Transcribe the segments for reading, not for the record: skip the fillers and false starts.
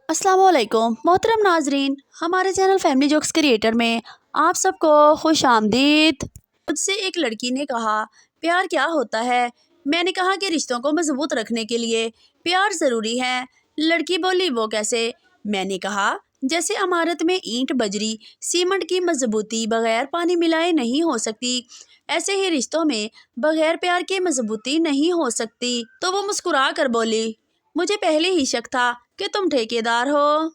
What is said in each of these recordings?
अस्सलाम वालेकुम मोहतरम नाजरीन, हमारे चैनल फैमिली जोक्स क्रिएटर में आप सबको खुश आमदीद। मुझसे एक लड़की ने कहा, प्यार क्या होता है? मैंने कहा कि रिश्तों को मजबूत रखने के लिए प्यार ज़रूरी है। लड़की बोली, वो कैसे? मैंने कहा, जैसे इमारत में ईंट बजरी सीमेंट की मजबूती बगैर पानी मिलाए नहीं हो सकती, ऐसे ही रिश्तों में बगैर प्यार के मजबूती नहीं हो सकती। तो वो मुस्कुरा कर बोली, मुझे पहले ही शक था कि तुम ठेकेदार हो।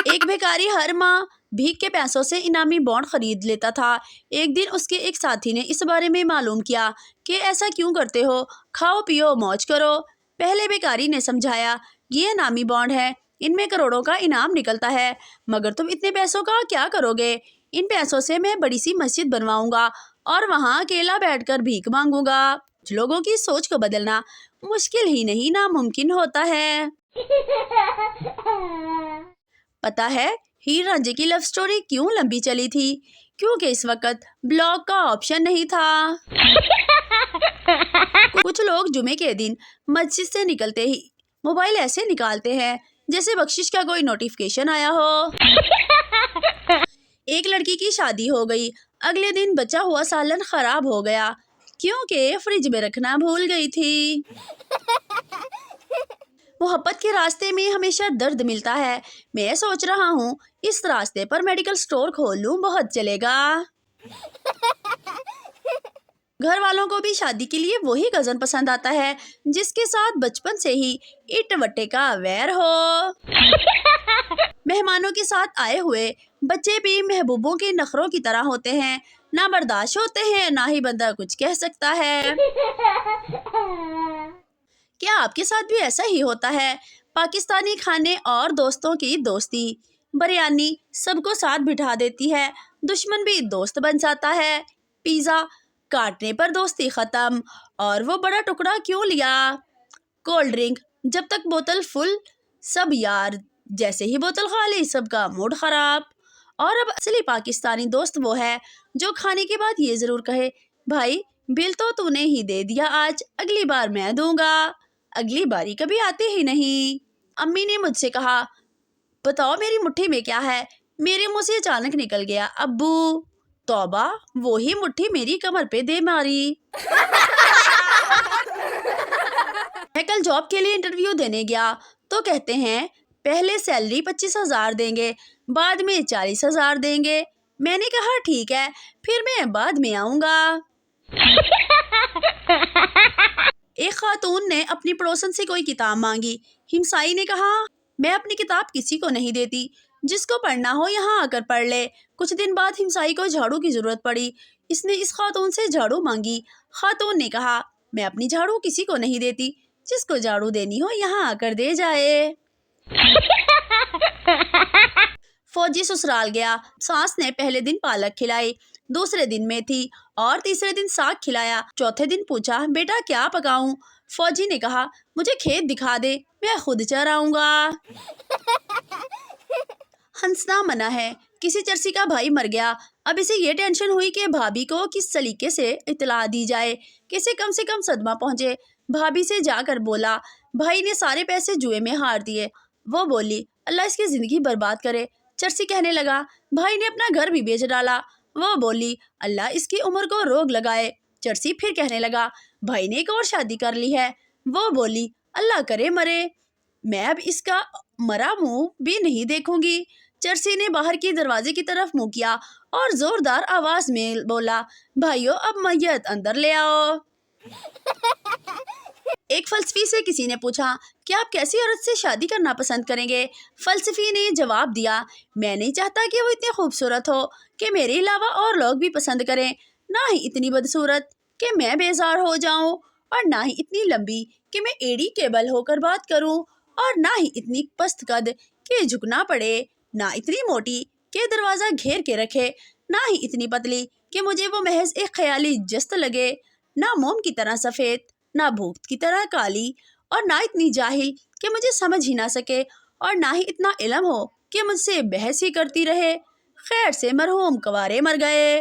एक भिखारी हर माह भीख के पैसों से इनामी बॉन्ड खरीद लेता था। एक दिन उसके एक साथी ने इस बारे में मालूम किया कि ऐसा क्यों करते हो, खाओ पियो मौज करो। पहले भिखारी ने समझाया, ये इनामी बॉन्ड है, इनमें करोड़ों का इनाम निकलता है, मगर तुम इतने पैसों का क्या करोगे? इन पैसों से मैं बड़ी सी मस्जिद बनवाऊंगा और वहाँ अकेला बैठकर भीख मांगूंगा। कुछ लोगों की सोच को बदलना मुश्किल ही नहीं, नामुमकिन होता है। पता है हीर रांझे की लव स्टोरी क्यों लंबी चली थी? क्योंकि इस वक्त ब्लॉग का ऑप्शन नहीं था। कुछ लोग जुमे के दिन मस्जिद से निकलते ही मोबाइल ऐसे निकालते हैं जैसे बख्शिश का कोई नोटिफिकेशन आया हो। एक लड़की की शादी हो गई, अगले दिन बचा हुआ सालन खराब हो गया क्योंकि फ्रिज में रखना भूल गई थी। मोहब्बत के रास्ते में हमेशा दर्द मिलता है। मैं सोच रहा हूँ इस रास्ते पर मेडिकल स्टोर खोल लूँ, बहुत चलेगा। घर वालों को भी शादी के लिए वही कजन पसंद आता है जिसके साथ बचपन से ही इट वट्टे का वैर हो। मेहमानों के साथ आए हुए बच्चे भी महबूबों के नखरों की तरह होते हैं, ना बर्दाश्त होते हैं, ना ही बंदा कुछ कह सकता है। क्या आपके साथ भी ऐसा ही होता है? पाकिस्तानी खाने और दोस्तों की दोस्ती, बिरयानी सबको साथ बिठा देती है, दुश्मन भी दोस्त बन जाता है। पिज़्ज़ा काटने पर दोस्ती ख़त्म, और वो बड़ा टुकड़ा क्यों लिया? कोल्ड ड्रिंक जब तक बोतल फुल सब यार, जैसे ही बोतल खाली सबका मूड ख़राब। और अब असली पाकिस्तानी दोस्त वो है जो खाने के बाद ये ज़रूर कहे, भाई बिल तो तूने ही दे दिया आज, अगली बार मैं दूंगा। अगली बारी कभी आते ही नहीं। अम्मी ने मुझसे कहा, बताओ मेरी मुट्ठी में क्या है? मेरे मुंह से अचानक निकल गया, अब्बू। तौबा, वो ही मुट्ठी मेरी कमर पे दे मारी। मैं कल जॉब के लिए इंटरव्यू देने गया तो कहते हैं पहले सैलरी 25,000 देंगे, बाद में 40,000 देंगे। मैंने कहा ठीक है, फिर मैं बाद में आऊँगा। एक खातून ने अपनी पड़ोसन से कोई किताब मांगी। हिमसाई ने कहा, मैं अपनी किताब किसी को नहीं देती, जिसको पढ़ना हो यहाँ आकर पढ़ ले। कुछ दिन बाद हिमसाई को झाड़ू की जरूरत पड़ी, इसने इस खातून से झाड़ू मांगी। खातून ने कहा, मैं अपनी झाड़ू किसी को नहीं देती, जिसको झाड़ू देनी हो यहाँ आकर दे जाए। फौजी ससुराल गया, सास ने पहले दिन पालक खिलाई, दूसरे दिन मेथी और तीसरे दिन साग खिलाया। चौथे दिन पूछा, बेटा क्या पकाऊं? फौजी ने कहा, मुझे खेत दिखा दे, मैं खुद चराऊंगा। हंसना मना है। किसी चरसी का भाई मर गया, अब इसे ये टेंशन हुई कि भाभी को किस सलीके से इतला दी जाए कि इसे कम से कम सदमा पहुंचे। भाभी से जाकर बोला, भाई ने सारे पैसे जुए में हार दिए। वो बोली, अल्लाह इसकी जिंदगी बर्बाद करे। चरसी कहने लगा, भाई ने अपना घर भी बेच डाला। वो बोली, अल्लाह इसकी उम्र को रोग लगाए। चरसी फिर कहने लगा, भाई ने एक और शादी कर ली है। वो बोली, अल्लाह करे मरे, मैं अब इसका मरा मुंह भी नहीं देखूंगी। चरसी ने बाहर की दरवाजे की तरफ मुंह किया और जोरदार आवाज में बोला, भाइयों अब मैयत अंदर ले आओ। एक फलसफी से किसी ने पूछा, क्या आप कैसी औरत से शादी करना पसंद करेंगे? फलसफी ने जवाब दिया, मैं नहीं चाहता कि वो इतनी खूबसूरत हो कि मेरे अलावा और लोग भी पसंद करें, ना ही इतनी बदसूरत कि मैं बेजार हो जाऊं, और ना ही इतनी लंबी कि मैं एड़ी केबल होकर बात करूं, और ना ही इतनी पस्त कद कि झुकना पड़े, ना इतनी मोटी कि दरवाज़ा घेर के रखे, ना ही इतनी पतली कि मुझे वो महज एक ख्याली जस्त लगे, ना मोम की तरह सफ़ेद, ना भूख की तरह काली, और ना इतनी जाहिल कि मुझे समझ ही ना सके, और ना ही इतना इल्म हो कि मुझसे बहस ही करती रहे। खैर से मरहूम कवारे मर गए।